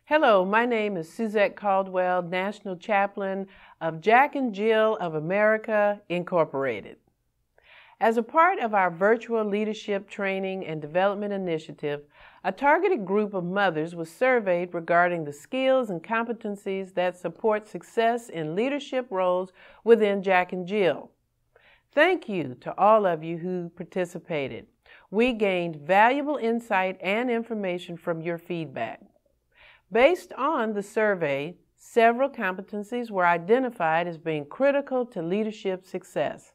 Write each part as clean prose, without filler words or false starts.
Hello, my name is Suzette Caldwell, National Chaplain of Jack and Jill of America, Incorporated. As a part of our virtual leadership training and development initiative, a targeted group of mothers was surveyed regarding the skills and competencies that support success in leadership roles within Jack and Jill. Thank you to all of you who participated. We gained valuable insight and information from your feedback. Based on the survey, several competencies were identified as being critical to leadership success.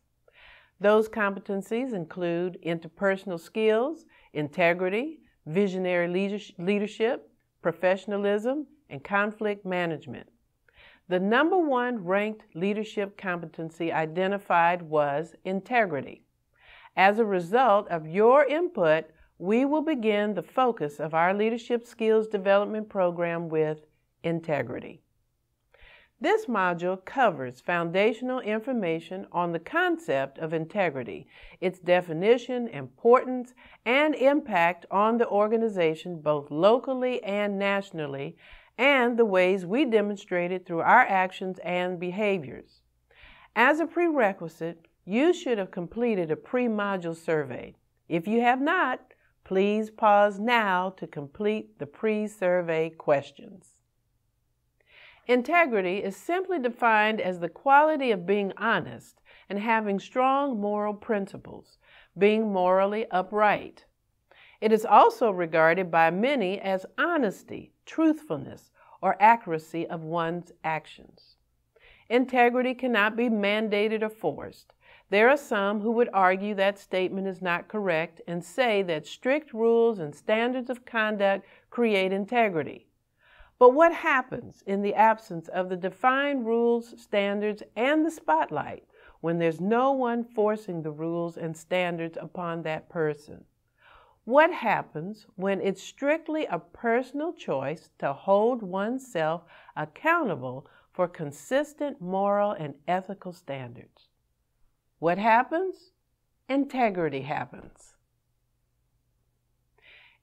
Those competencies include interpersonal skills, integrity, visionary leadership, professionalism, and conflict management. The number one ranked leadership competency identified was integrity. As a result of your input, we will begin the focus of our leadership skills development program with integrity. This module covers foundational information on the concept of integrity, its definition, importance, and impact on the organization both locally and nationally, and the ways we demonstrate it through our actions and behaviors. As a prerequisite, you should have completed a pre-module survey. If you have not, please pause now to complete the pre-survey questions. Integrity is simply defined as the quality of being honest and having strong moral principles, being morally upright. It is also regarded by many as honesty, truthfulness, or accuracy of one's actions. Integrity cannot be mandated or forced. There are some who would argue that statement is not correct and say that strict rules and standards of conduct create integrity. But what happens in the absence of the defined rules, standards, and the spotlight when there's no one forcing the rules and standards upon that person? What happens when it's strictly a personal choice to hold oneself accountable for consistent moral and ethical standards? What happens? Integrity happens.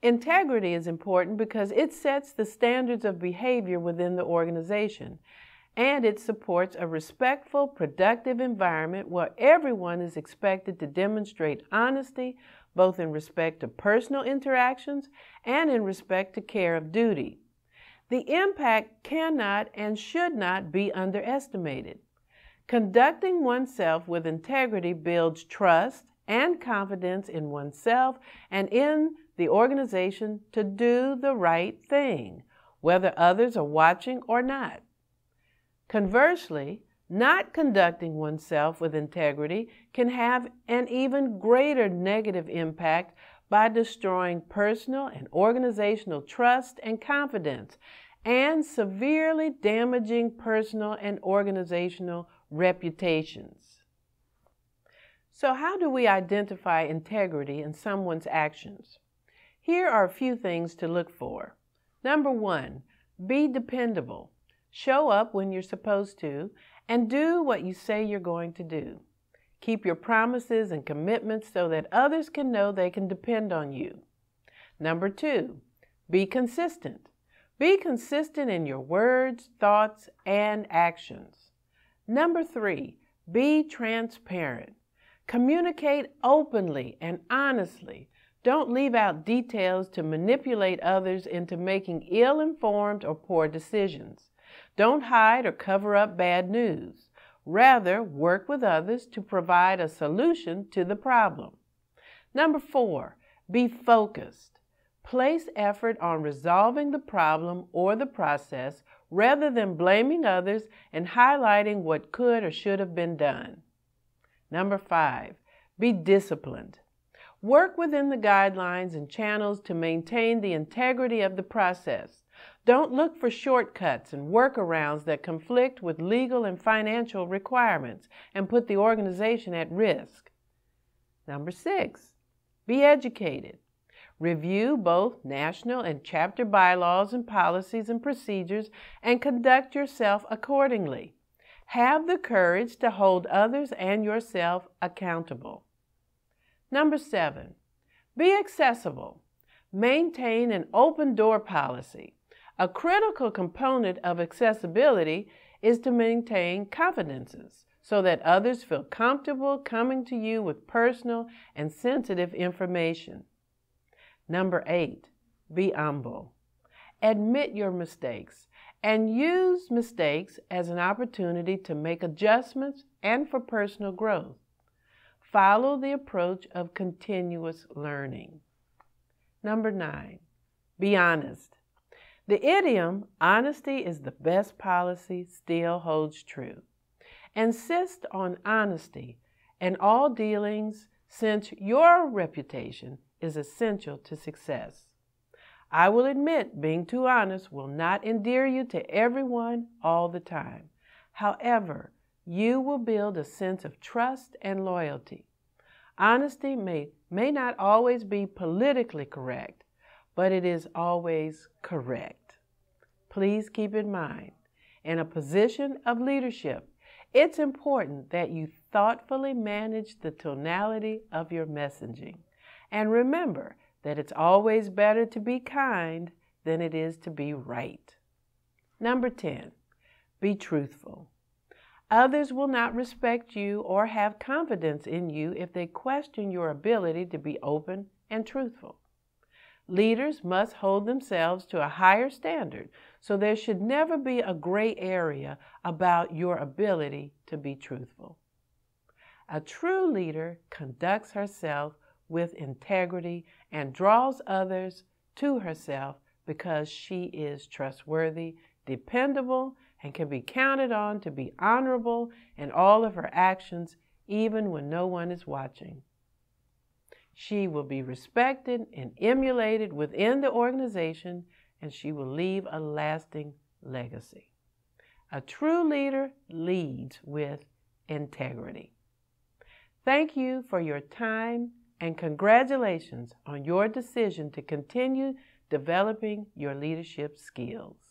Integrity is important because it sets the standards of behavior within the organization, and it supports a respectful, productive environment where everyone is expected to demonstrate honesty, both in respect to personal interactions and in respect to care of duty. The impact cannot and should not be underestimated. Conducting oneself with integrity builds trust and confidence in oneself and in the organization to do the right thing, whether others are watching or not. Conversely, not conducting oneself with integrity can have an even greater negative impact by destroying personal and organizational trust and confidence and severely damaging personal and organizational reputations. So how do we identify integrity in someone's actions? Here are a few things to look for. Number one, be dependable. Show up when you're supposed to and do what you say you're going to do. Keep your promises and commitments so that others can know they can depend on you. Number two, be consistent. Be consistent in your words, thoughts, and actions. Number three, be transparent. Communicate openly and honestly. Don't leave out details to manipulate others into making ill-informed or poor decisions. Don't hide or cover up bad news. Rather, work with others to provide a solution to the problem. Number four, be focused. Place effort on resolving the problem or the process rather than blaming others and highlighting what could or should have been done. Number five, be disciplined. Work within the guidelines and channels to maintain the integrity of the process. Don't look for shortcuts and workarounds that conflict with legal and financial requirements and put the organization at risk. Number six, be educated. Review both national and chapter bylaws and policies and procedures and conduct yourself accordingly. Have the courage to hold others and yourself accountable. Number seven, be accessible. Maintain an open door policy. A critical component of accessibility is to maintain confidences so that others feel comfortable coming to you with personal and sensitive information. Number 8, be humble. Admit your mistakes and use mistakes as an opportunity to make adjustments and for personal growth. Follow the approach of continuous learning. Number 9, be honest. The idiom, honesty is the best policy, still holds true. Insist on honesty in all dealings since your reputation is essential to success. I will admit being too honest will not endear you to everyone all the time. However, you will build a sense of trust and loyalty. Honesty may not always be politically correct, but it is always correct. Please keep in mind, in a position of leadership, it's important that you thoughtfully manage the tonality of your messaging. And remember that it's always better to be kind than it is to be right. Number 10, be truthful. Others will not respect you or have confidence in you if they question your ability to be open and truthful. Leaders must hold themselves to a higher standard, so there should never be a gray area about your ability to be truthful. A true leader conducts herself with integrity and draws others to herself because she is trustworthy, dependable, and can be counted on to be honorable in all of her actions, even when no one is watching. She will be respected and emulated within the organization, and she will leave a lasting legacy. A true leader leads with integrity. Thank you for your time and congratulations on your decision to continue developing your leadership skills.